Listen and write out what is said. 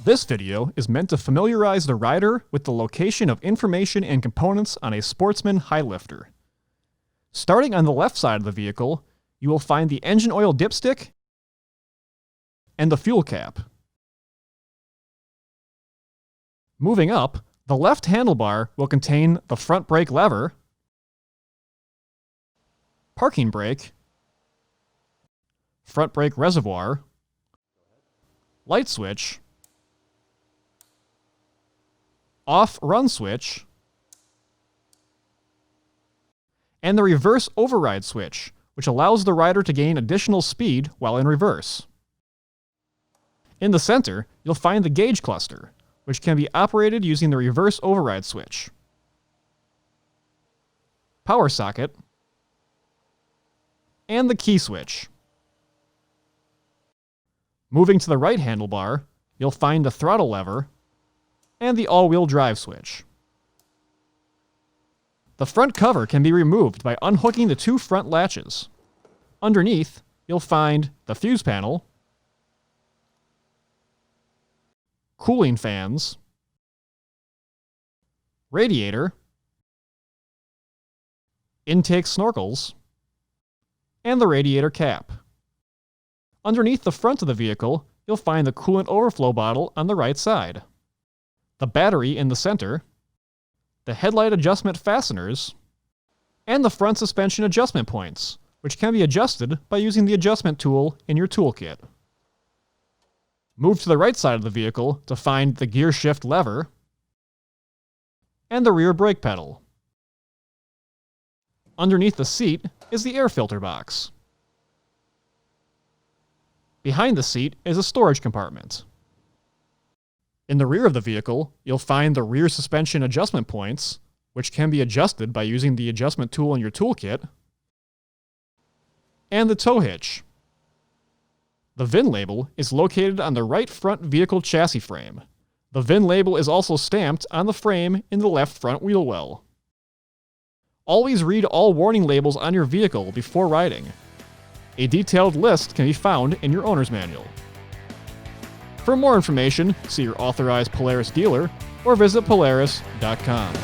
This video is meant to familiarize the rider with the location of information and components on a Sportsman high lifter. Starting on the left side of the vehicle, you will find the engine oil dipstick and the fuel cap. Moving up, the left handlebar will contain the front brake lever, parking brake, front brake reservoir, light switch, off run switch, and the reverse override switch, which allows the rider to gain additional speed while in reverse. In the center, you'll find the gauge cluster, which can be operated using the reverse override switch, power socket, and the key switch. Moving to the right handlebar, you'll find the throttle lever and the all-wheel drive switch. The front cover can be removed by unhooking the two front latches. Underneath, you'll find the fuse panel, cooling fans, radiator, intake snorkels, and the radiator cap. Underneath the front of the vehicle, you'll find the coolant overflow bottle on the right side, the battery in the center, the headlight adjustment fasteners, and the front suspension adjustment points, which can be adjusted by using the adjustment tool in your toolkit. Move to the right side of the vehicle to find the gear shift lever and the rear brake pedal. Underneath the seat is the air filter box. Behind the seat is a storage compartment. In the rear of the vehicle, you'll find the rear suspension adjustment points, which can be adjusted by using the adjustment tool in your toolkit, and the tow hitch. The VIN label is located on the right front vehicle chassis frame. The VIN label is also stamped on the frame in the left front wheel well. Always read all warning labels on your vehicle before riding. A detailed list can be found in your owner's manual. For more information, see your authorized Polaris dealer or visit Polaris.com.